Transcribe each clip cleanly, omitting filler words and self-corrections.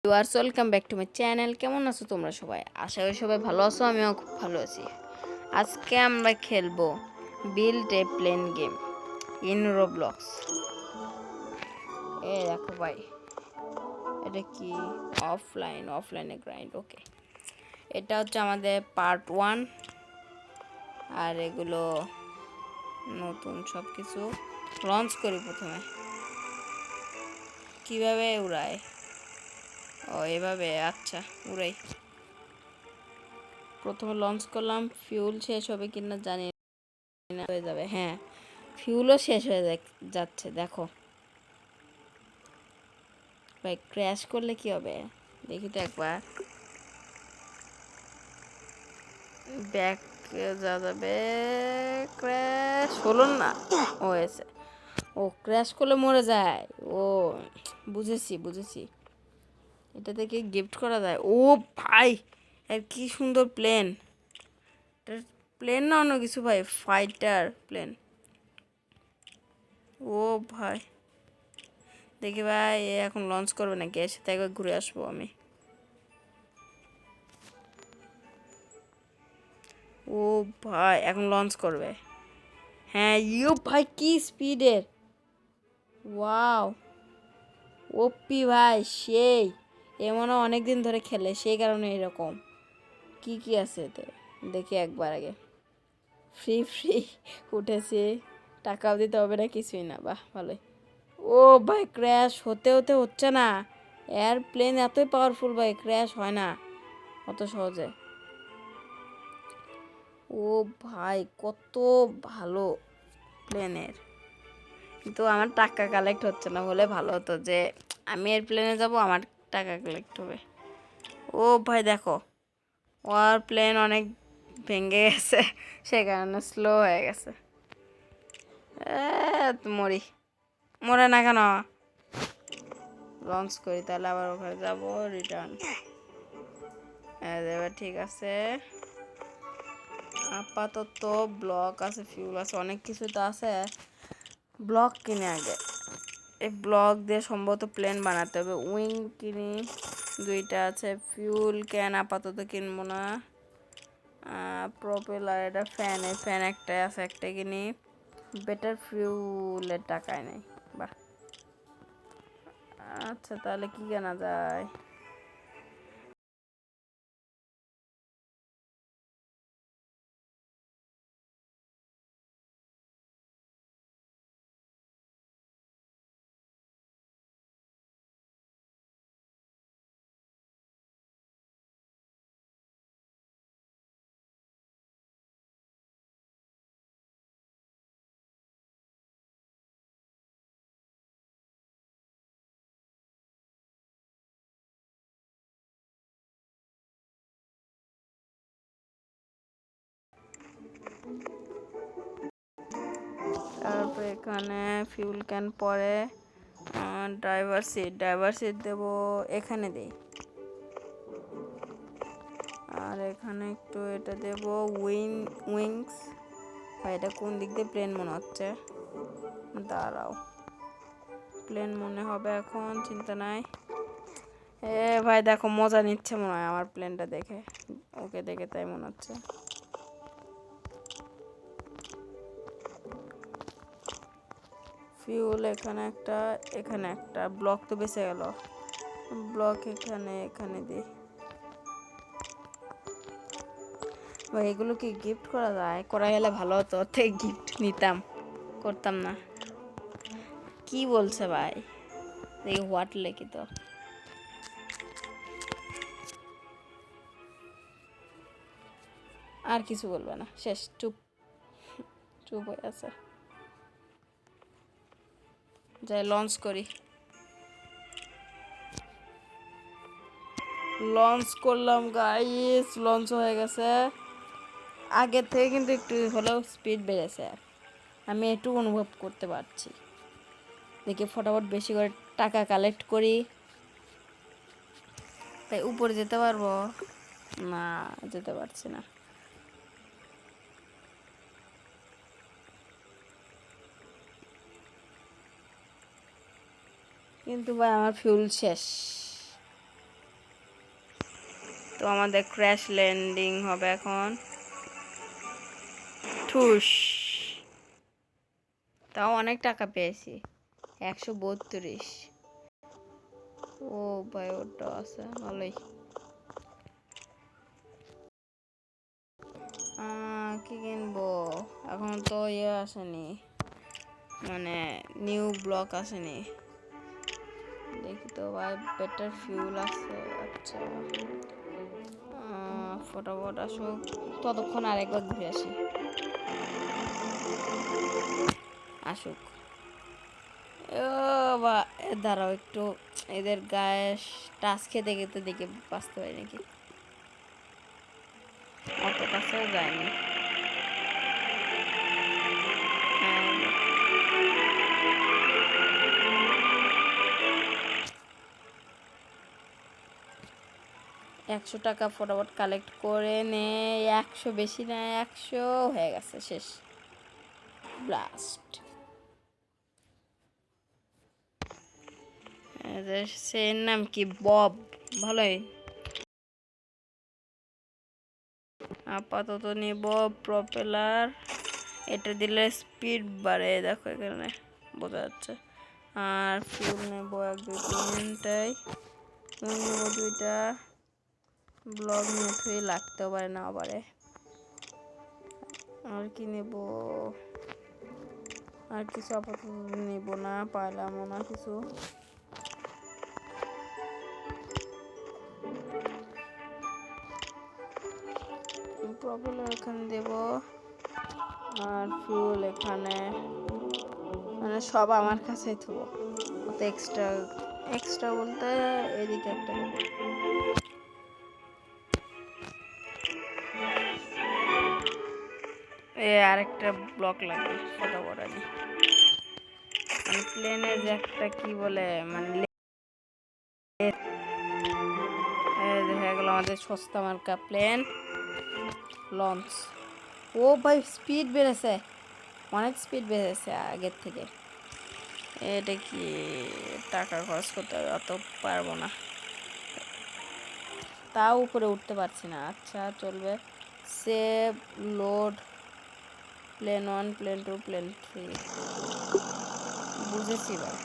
Viewers, welcome back to my channel. কেমন আছো তোমরা সবাই? আশা করি সবাই ভালো আছো, আমিও খুব ভালো আছি। আজকে আমরা খেলবো build a plane game in Roblox. দেখো ভাই, এটা কি? অফলাইনে গ্রাইন্ড। ওকে, এটা হচ্ছে আমাদের পার্ট 1। আর এগুলো নতুন সব কিছু লঞ্চ করি। প্রথমে কিভাবে উড়ায়? ও এভাবে, আচ্ছা উড়াই। প্রথমে লঞ্চ করলাম, ফিউল শেষ হবে কিনা জানি না। হয়ে যাবে, হ্যাঁ ফিউলও শেষ হয়ে যাচ্ছে। দেখো ভাই, ক্র্যাশ করলে কি হবে দেখি তো একবার। ব্যাক যা যাবে, ক্র্যাশ হলো না। হয়েছে। ও ক্র্যাশ করলে মরে যায়। ও বুঝেছি। এটা থেকে গিফট করা যায়। ও ভাই, আর কি সুন্দর প্লেন! প্লেন না অন্য কিছু ভাই, ফাইটার প্লেন। ও ভাই, দেখি ভাই এখন লঞ্চ করবে নাকি, এসে তো একবার ঘুরে আসবো আমি। ও ভাই, এখন লঞ্চ করবে। হ্যাঁ ভাই, কি স্পিডের! ওয়াও, ওপি ভাই, সেই এমনও অনেক দিন ধরে খেলে, সেই কারণে এরকম। কি আছে এতে দেখি একবার আগে। ফ্রি উঠেছে, টাকাও দিতে হবে না, কিছুই না। বাহ ভালোই। ও ভাই, ক্র্যাশ হচ্ছে না। এয়ারপ্লেন এতই পাওয়ারফুল ভাই, ক্র্যাশ হয় না অত সহজে। ও ভাই, কত ভালো প্লেনের! কিন্তু আমার টাকা কালেক্ট হচ্ছে না, হলে ভালো হতো যে আমি এয়ারপ্লেনে যাব, আমার টাকা কালেক্ট হবে। ও ভাই দেখো, ওর প্লেন অনেক ভেঙে গেছে, সে কারণে স্লো হয়ে গেছে। মরে না কেন? লঞ্চ করি তাহলে, আবার ওখানে যাব, রিটার্ন। এবার ঠিক আছে। আপাতত ব্লক আছে, ফিউল আছে, অনেক কিছু তো আছে। ব্লক কিনে আগে, এই ব্লক দিয়ে সম্ভবত প্লেন বানাতে হবে। উইং কিনি, 2টা আছে। ফিউল ক্যান আপাতত কিনবো না। প্রপেলার, এটা ফ্যান একটাই আছে, একটা কিনি। বেটার ফিউলের টাকায় নেই। বাহ, আচ্ছা তাহলে কি কেনা যায়? তারপরে এখানে ফিউল ক্যান, পরে ড্রাইভার সিট দেবো, এখানে দিই। আর এখানে একটু এটা দেবো, উইংস। ভাই এটা কোন দিক দিয়ে প্লেন মনে হচ্ছে? দাঁড়াও, প্লেন মনে হবে এখন, চিন্তা নাই। ভাই দেখো, মজা নিচ্ছে মনে হয় আমার প্লেনটা দেখে, ওকে দেখে তাই মনে হচ্ছে। ফিউল এখানে একটা ব্লক তো বেঁচে গেল। ব্লক এখানে দিই। ভাই এগুলো কি গিফট করা যায়? করা গেলে ভালো হতো, থেকে গিফট নিতাম, করতাম না। কি বলছে ভাই? দেখি হোয়াট লেখি তো। আর কিছু বলবে না, শেষ, চুপ হয়ে আছে। যাই লঞ্চ করি। লঞ্চ করলাম গাইস, লঞ্চ হয়ে গেছে। আগের থেকে কিন্তু একটু হলেও স্পিড বেড়েছে, আমি একটু অনুভব করতে পারছি। দেখি ফটাফট বেশি করে টাকা কালেক্ট করি। তাই উপরে যেতে পারবো না? যেতে পারছি না। কিন্তু ভাই আমার ফিউল শেষ। আমাদের ক্র্যাশ ল্যান্ডিং হবে এখন। ঠুস, তাও অনেক টাকা পেয়েছি, 132। ও ভাই ওটা আছে ভালোই। কি কিনবো এখন, তো ইয়ে আসেনি, মানে নিউ ব্লক আসেনি। দেখি তো ভাই, বেটার ফিউল আছে। আচ্ছা ফটাফট আসুক, ততক্ষণ আরেকবার ঘুরে আসি। আসুক বা দাঁড়াও একটু, এদের গায়ে টাচ খেতে খেতে দেখে বাঁচতে পারি নাকি। অত কাছেও যায়নি। 100 টাকা ফটাফট কালেক্ট করে নে। 100 বেশি না, 100 হয়ে গেছে, শেষ। ব্লাস্ট। সে নাম কি, বব, ভালোই। আপাতত নিব প্রপেলার, এটা দিলে স্পিড বাড়ে, দেখো এখানে বোঝা যাচ্ছে। আর ফুল নেব 1 2 3টাই, নেব 2টা। ব্লগ নিয়ে লাগতেও পারে না পারে। আর কি নেব, আর কিছু আপাতত নেব না, পাইলামও না কিছু। প্রপেলার এখানে দেব, আর ফুল এখানে, মানে সব আমার কাছেই থুবো। অত এক্সট্রা এক্সট্রা বলতে এদিকে একটা দেব। আরেকটা ব্লক লাগবে, ফটাফট আনি। মানে প্লেনের যে একটা কি বলে, মানে দেখা গেল আমাদের সস্তা মার্কা প্লেন লঞ্চ। ও ভাই স্পিড বেড়েছে, অনেক স্পিড বেড়েছে আগের থেকে। এটা কি টাকা খরচ করতে হবে, অত পারবো না, তাও উপরে উঠতে পারছি না। আচ্ছা চলবে। Save, load, plane 1, plane 2, plane 3। বুঝেছি ভাই,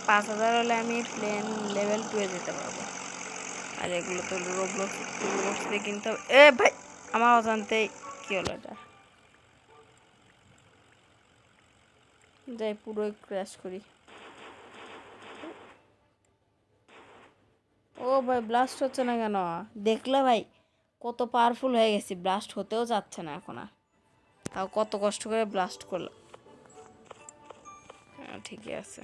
5000 হলে আমি প্লেন লেভেল 2 এ যেতে পারবো। আর এগুলো তো রোবলক্স দিয়ে কিনতে হবে। ভাই আমার অজান্তেই কি হলো এটা, যাই পুরোই ক্র্যাশ করি। ও ভাই ব্লাস্ট হচ্ছে না কেন, দেখলে ভাই কত পাওয়ারফুল হয়ে গেছি, ব্লাস্ট হতেও যাচ্ছে না এখন আর। তাও কত কষ্ট করে ব্লাস্ট করলাম। ঠিকই আছে,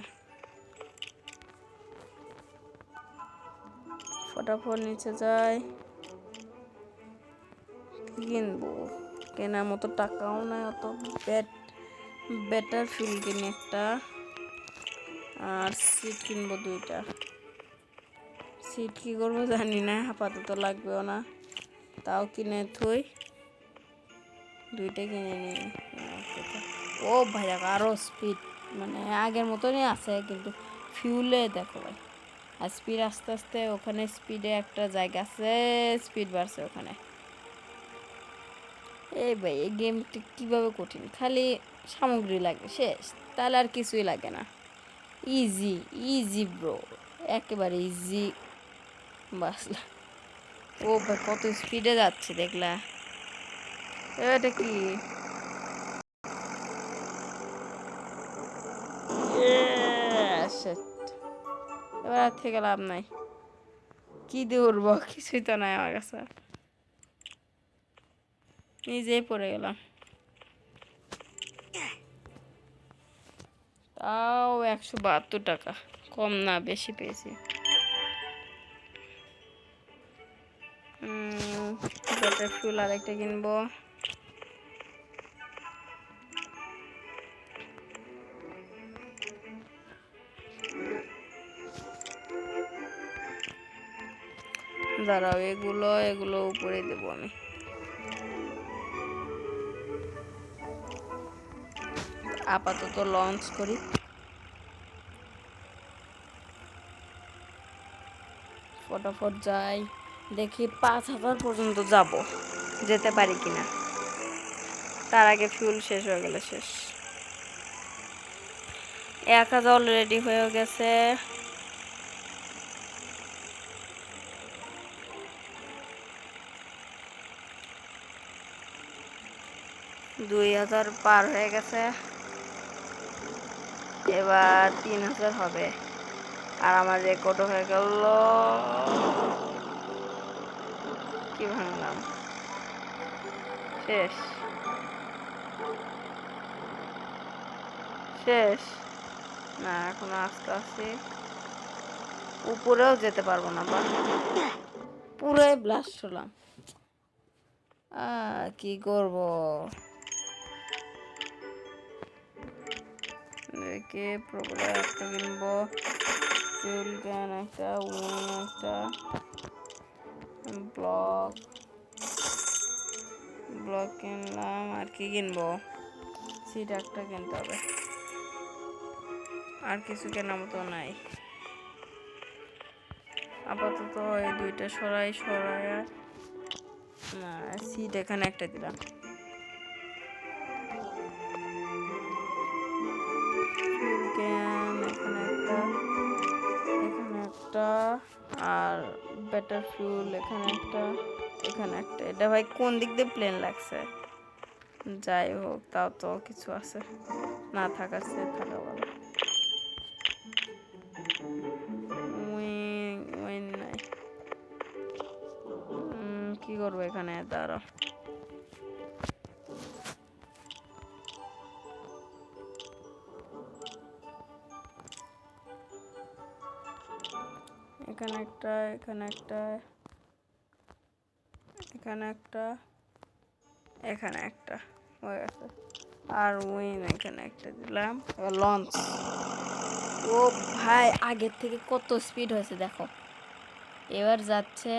ফটাফট নিচে যাই। কিনবো, কেনার মতো টাকাও নাই অত। বেটার ফিল কিনি একটা, আর সিট কিনবো 2টা। সিট কি করবো জানি না, আপাতত লাগবেও না, তাও কিনে থুই। 2টা কিনে নিই। ও ভাই দেখো আরও স্পিড, মানে আগের মতনই আছে, কিন্তু ফিউলে দেখো ভাই, আর স্পিড আস্তে আস্তে, ওখানে স্পিডে একটা জায়গা আছে, স্পিড বাড়ছে ওখানে। এই ভাই এই গেমটি কীভাবে কঠিন, খালি সামগ্রী লাগে শেষ, তাহলে আর কিছুই লাগে না। ইজি ইজি ব্রো, একেবারে ইজি। বাসলা, ও ভাই কত স্পিডে যাচ্ছে দেখলা, এটা কি, এবার আর থেকে লাভ নাই, কি দিয়ে উঠবো, কিছুই তো নাই আমার কাছে, নিজেই পড়ে গেলাম। তাও 172 টাকা, কম না, বেশি পেয়েছি। বেটার ফুল আরেকটা কিনবো। দাঁড়াও, এগুলো উপরে দেবো আমি। আপাতত লঞ্চ করি, ফটাফট যাই। দেখি 5,000 পর্যন্ত যাব, যেতে পারি কিনা। তার আগে ফিউল শেষ হয়ে গেলে শেষ। 1,000 অলরেডি হয়ে গেছে। দুই 2,000 পার হয়ে গেছে। এবার 3,000 হবে। আর আমার রেকর্ডও হয়ে গেল। কি ভাঙলাম? শেষ শেষ না, এখনো আস্তে আস্তে উপরেও যেতে পারবো না, বা পুরোই ব্লাস্ট হলাম। কি করব? দেখে প্রোগ্রাম একটা কিনবো, ফিউল ক্যান একটা, উইন একটা, ব্লক ব্লক কিনলাম। আর কি কিনবো? সিট একটা কিনতে হবে। আর কিছু কেনার মতো নাই আপাতত। এই দুইটা সরাই না, সিট এখানে একটা দিলাম। ফিউল ক্যান এখানে একটা, এখানে একটা, আর বেটার ফিউল এখানে একটা, এখানে একটা। এটা ভাই কোন দিক দিয়ে প্লেন লাগছে? যাই হোক, তাও তো কিছু আছে, না থাকার চেয়ে থাকা ভালো। উইন নাই। কি করবো এখানে? দাঁড়াও, এখানে একটা, এখানে একটা, এখানে একটা, এখানে একটা হয়ে গেছে। আর উইন এখানে একটা দিলাম। লঞ্চ। ও ভাই, আগের থেকে কত স্পিড হয়েছে দেখো। এবার যাচ্ছে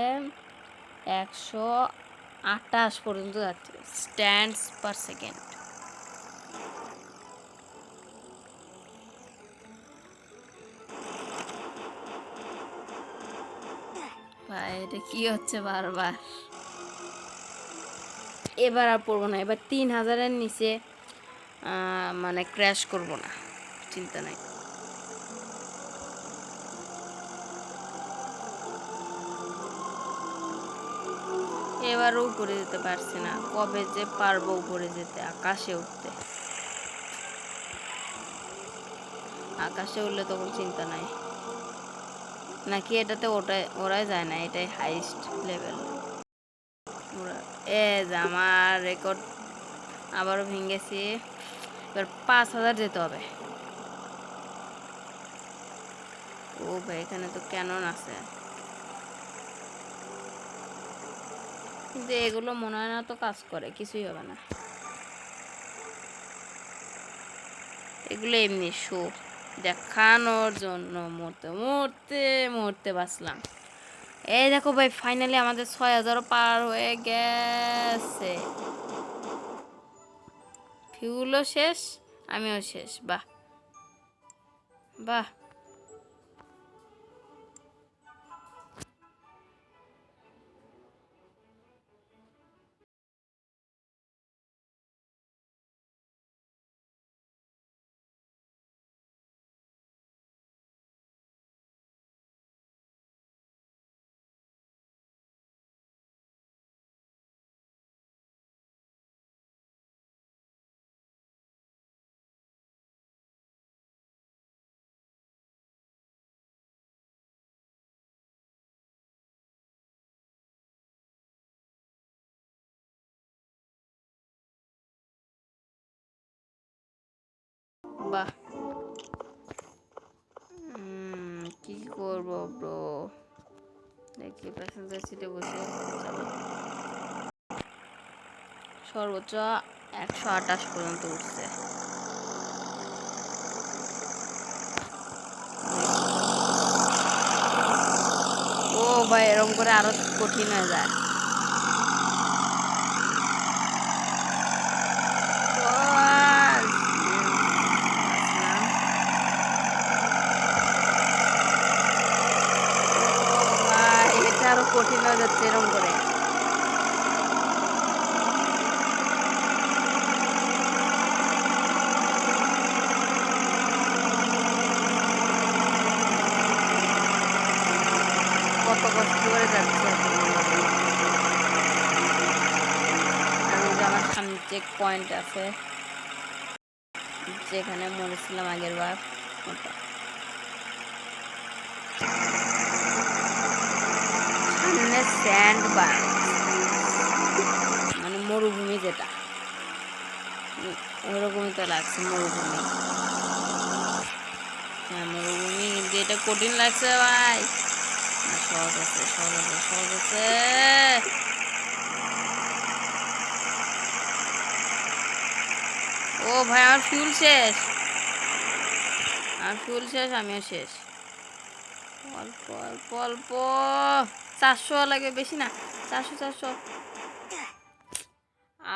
128 পর্যন্ত যাচ্ছে স্ট্যান্ডস পার সেকেন্ড। ভাই এটা কি হচ্ছে বারবার? এবার আর পড়বো না। এবার 3,000-এর নিচে মানে ক্র্যাশ করব না, চিন্তা নাই। এবারও উপরে যেতে পারছি না, কবে যে পারবো উপরে যেতে, আকাশে উঠতে। আকাশে উঠলে তখন চিন্তা নাই, নাকি এটাতে ওরাই যায় না, এটাই হাইস্ট লেভেল। আমার রেকর্ড আবারও ভেঙেছি। এবার 5,000 যেতে হবে। ও ভাই, এখানে তো ক্যানন আছে, কিন্তু এগুলো মনে হয় না তো কাজ করে, কিছুই হবে না। এগুলো এমনি শো দেখানোর জন্য। মরতে মরতে মরতে বাঁচলাম। এই দেখো ভাই, ফাইনালি আমাদের 6,000 পার হয়ে গেছে। ফিউলও শেষ, আমিও শেষ। বাহ বাহ। বাহ। কি করবো ব্রো? দেখি প্যাসেঞ্জার সিটে বসে চালাই। সর্বোচ্চ 128 পর্যন্ত উঠছে। ও ভাই, এরকম করে আরো কঠিন হয়ে যায়। আরো কঠিন হয়ে যাচ্ছে এরকম করে। কত কষ্ট করে যাচ্ছে। আর ওই যে আমার সামনে চেক পয়েন্ট আছে যেখানে মরেছিলাম আগের বার। সামনে স্যান্ড বার মানে মরুভূমি, যেটা ওরকমই তো লাগছে মরুভূমি। হ্যাঁ মরুভূমি, কিন্তু এটা কঠিন লাগছে ভাই। না সহজ আছে, সহজ আছে, সহজ আছে। ও ভাই আমার ফিউল শেষ, আমার ফিউল শেষ, আমিও শেষ। অল্প অল্প অল্প, 400 লাগে, বেশি না, 400।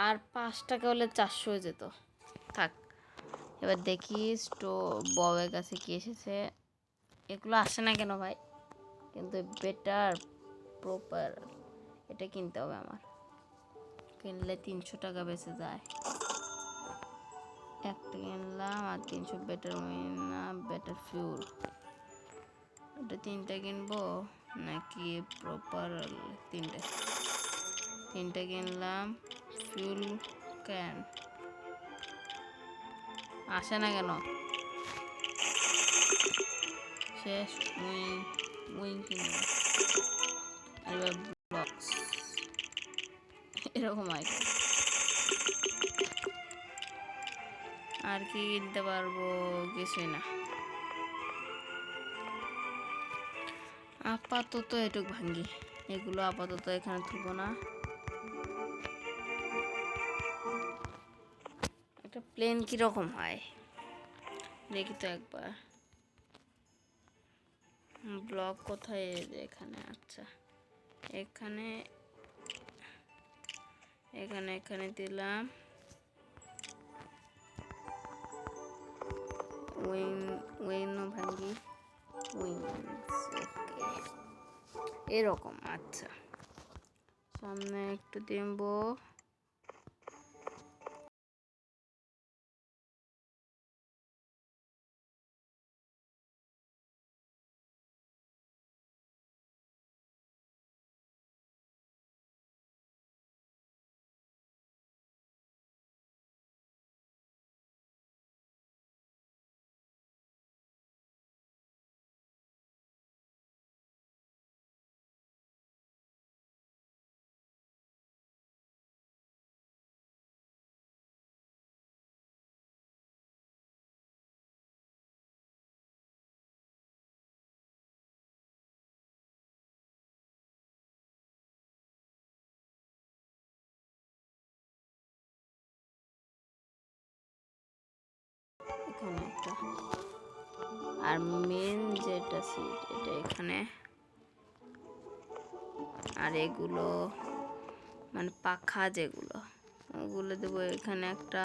আর 5 টাকা হলে 400 হয়ে যেত। থাক, এবার দেখি ববের কাছে কি এসেছে। এগুলো আসে না কেন ভাই? কিন্তু বেটার প্রপার এটা কিনতে হবে আমার। কিনলে 300 টাকা বেঁচে যায়। একটা কিনলাম আর 300 বেটার না, বেটার ফিউল। এটা 3টা কিনবো নাকি প্রপার? 3টা কিনলাম। ফিউল ক্যান আসে না কেন? শেষ। উইং কিনবো। আর এবার ব্লকস, এরকম আইটেম। আর কি কিনতে পারবো? কিছুই না। আপাতত এটুক ভাঙ্গি, এগুলো আপাতত এখানে তুলবো না। একটা প্লেন কিরকম হয় দেখি তো একবার। ব্লক কোথায়? এখানে। আচ্ছা এখানে এখানে এখানে দিলাম। উইং ভাঙ্গি, উইংস, ওকে এরকম। আচ্ছা সামনে একটু দিব। এখানে একটা, আর মেন যেটা সিট এটা এখানে। আর এগুলো মানে পাখা যেগুলো, ওগুলো দেবো এখানে একটা।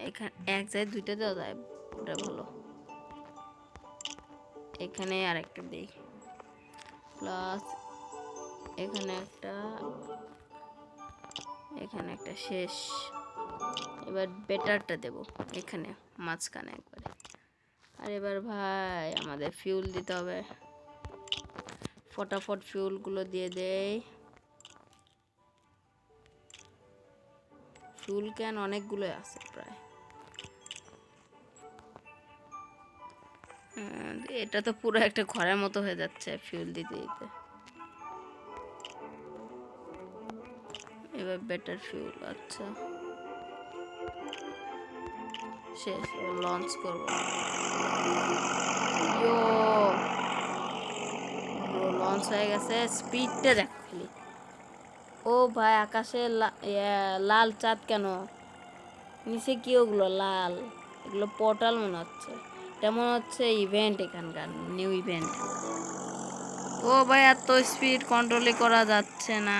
এখানে এক যায়, 2টা দেওয়া যায়, ওটা ভালো। এখানে আর একটা দিই, প্লাস এখানে একটা, এখানে একটা। শেষ। এবার বেটারটা দেব এখানে মাঝখানে একবারে। আর এবার ভাই আমাদের ফিউল দিতে হবে, ফটাফট ফিউলগুলো দিয়ে দেই। ফিউল ক্যান অনেকগুলো আছে প্রায়। এটা তো পুরো একটা ঘরের মতো হয়ে যাচ্ছে ফিউল দিতে দিতে। এবার বেটার ফিউল। আচ্ছা শেষ, এবার লঞ্চ করবো। লঞ্চ হয়ে গেছে, স্পিডটা দেখো খালি। ও ভাই আকাশে লাল চাঁদ কেন? নিচে কি ওগুলো লাল? এগুলো পোর্টাল মনে হচ্ছে। এটা মনে হচ্ছে ইভেন্ট, এখানকার নিউ ইভেন্ট। ও ভাই এত স্পিড কন্ট্রোলই করা যাচ্ছে না।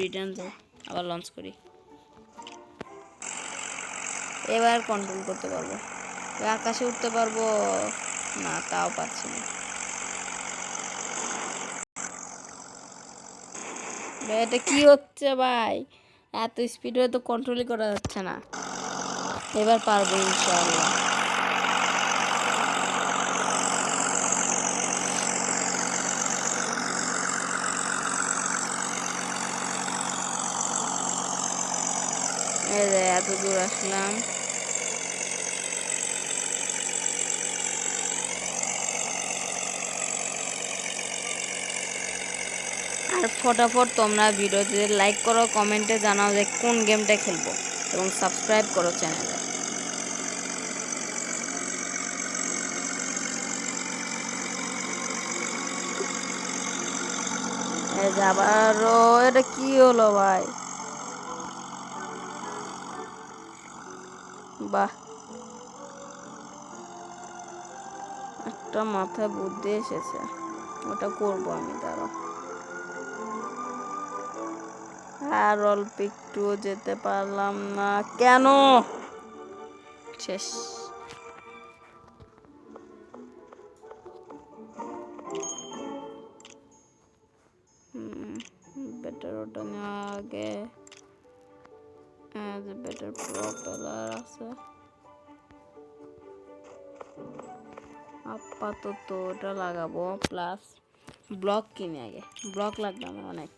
রিটার্ন দাও, আবার লঞ্চ করি। এবার কন্ট্রোল করতে পারবো, আকাশে উঠতে পারবো। না, তাও পাচ্ছি না। ভাই এটা কি হচ্ছে ভাই? এত স্পিড তো কন্ট্রোলই করা যাচ্ছে না। এবার পারবো ইনশাআল্লাহ। এই যে এত দূর আসলাম। আর ফটাফট তোমরা ভিডিওতে লাইক করো, কমেন্টে জানাও যে কোন গেমটা খেলবো এবং সাবস্ক্রাইব করো চ্যানেলে। এই যে আবারও এটা কি হলো ভাই? বাহ, একটা মাথায় বুদ্ধি এসেছে, ওটা করবো আমি। দাঁড়াও, আর অল্প একটু যেতে পারলাম না কেন? শেষ। বেটার ওটা নেওয়া আগে। বেটার প্রপেলার আছে আপাতত, ওটা লাগাবো। প্লাস ব্লক কিনে আগে, ব্লক লাগবে আমার অনেক।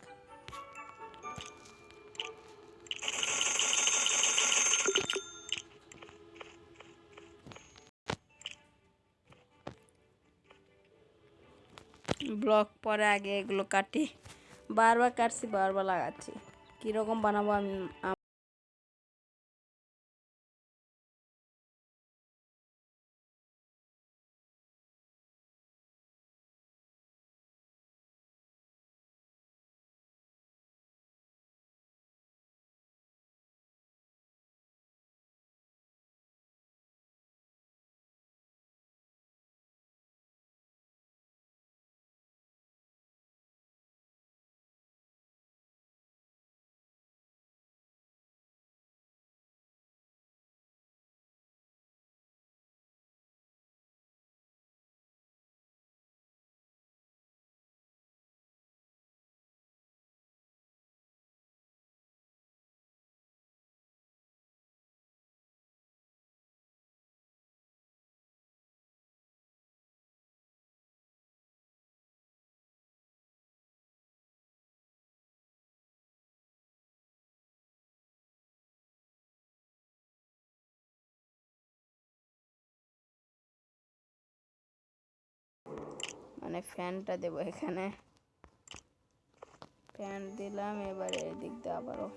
ব্লক পরে আগে এগুলো কাটি, বারবার কাটছি বারবার লাগাচ্ছি। কীরকম বানাবো আমি মানে ফ্যানটা দেবো এখানে। ফ্যান দিলাম, এবারে এদিক দিয়ে আবারও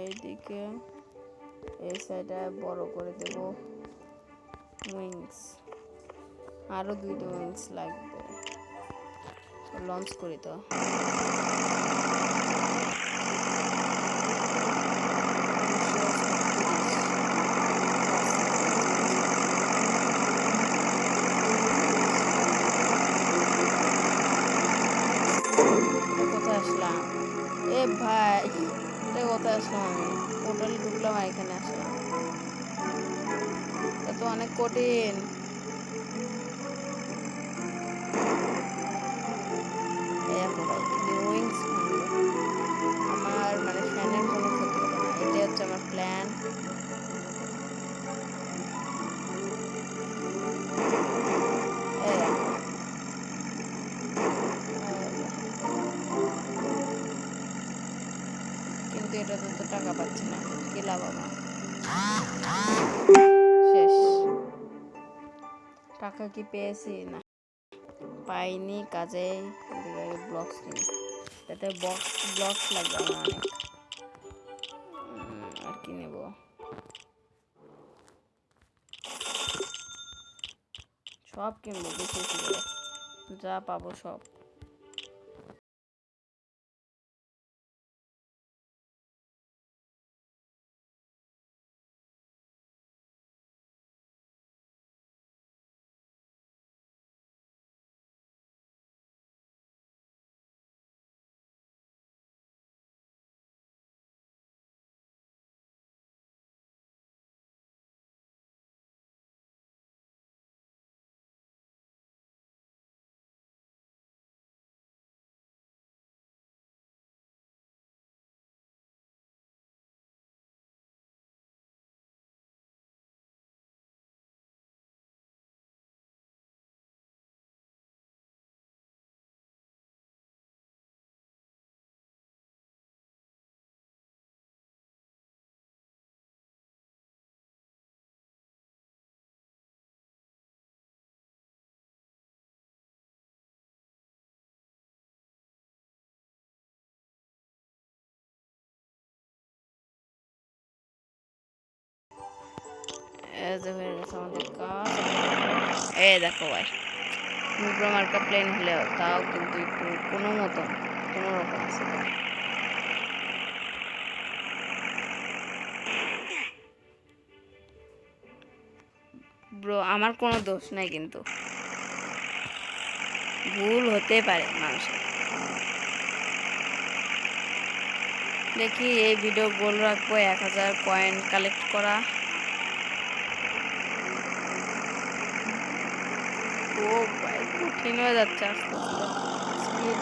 এইদিকে এই সাইডে বড় করে দেব উইংস, আরো 2টা উইংস লাগবে। লঞ্চ করি তো। কোথায় আসলাম এ ভাই, এটা কোথায় আসলাম? আমি পোর্টালে ঢুকলাম আর এখানে আসলাম। এটা তো অনেক কঠিন। দেখো ভাই খালি উইংস ভাঙলো, আমার মানে ফ্যানের কোনো ক্ষতি হলো না। এটাই হচ্ছে আমার প্ল্যান। কিন্তু এটাতে তো টাকা পাচ্ছি না, কি লাভ আমার? শেষ। টাকা কি পেয়েছি? না পাইনি, কাজে এদিকে ব্লকস কিনি। এতে ব্লকস লাগবে আমার অনেক। আর কি নেব? সব কিনবো বেশি বেশি করে, যা পাবো সব। এই যে হয়ে গেছে আমাদের কাজ। এই দেখো ভাই, মুদ্রা মার্কা প্লেন হলেও তাও কিন্তু একটু কোনো মতন কোনো রকম আছে। ব্রো আমার কোনো দোষ নাই, কিন্তু ভুল হতে পারে মানুষের। দেখি এই ভিডিও গোল রাখবো 1000 কয়েন কালেক্ট করা। ও ভাই কঠিন হয়ে যাচ্ছে আস্তে আস্তে, স্পিড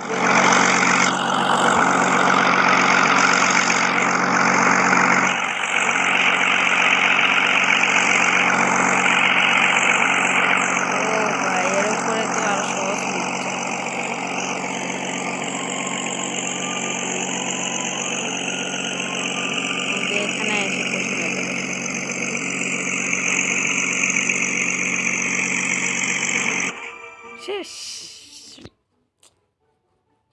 এখানে এসে কঠিন হয়ে যাবে। শেষ।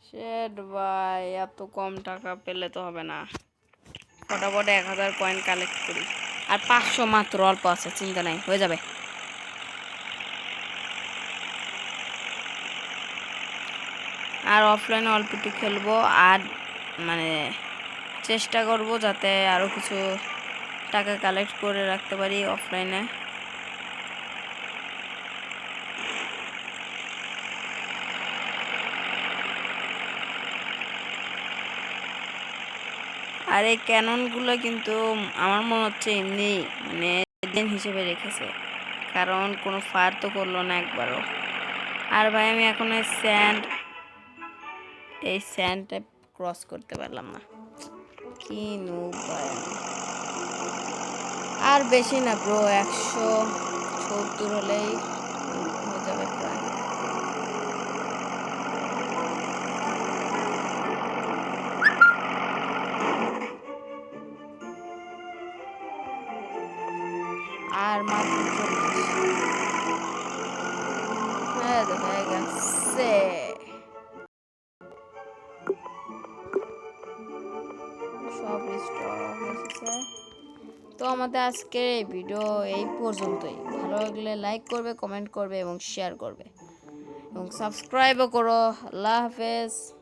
শেট ভাই, এত কম টাকা পেলে তো হবে না। ফটাফট 1000 কয়েন কালেক্ট করি। আর 500 মাত্র, অল্প আছে, চিন্তা নাই, হয়ে যাবে। আর অফলাইনে অল্প একটু খেলবো, আর মানে চেষ্টা করব যাতে আরও কিছু টাকা কালেক্ট করে রাখতে পারি অফলাইনে। আর এই ক্যাননগুলো কিন্তু আমার মনে হচ্ছে এমনি মানে ডিজাইন হিসেবে রেখেছে, কারণ কোনো ফায়ার তো করলো না একবারও। আর ভাই আমি এখন এই স্যান্ডটা ক্রস করতে পারলাম না, কি নুব ভাই আমি। আর বেশি না ব্রো, 170 হলেই হয়ে যাবে প্রায়। আর মাত্র 40। হয়ে গেছে। সব রিস্টক আছে। তো আমাদের আজকের এই ভিডিও এই পর্যন্তই। ভালো লাগলে লাইক করবে, কমেন্ট করবে এবং শেয়ার করবে এবং সাবস্ক্রাইবও করো। আল্লাহ হাফেজ।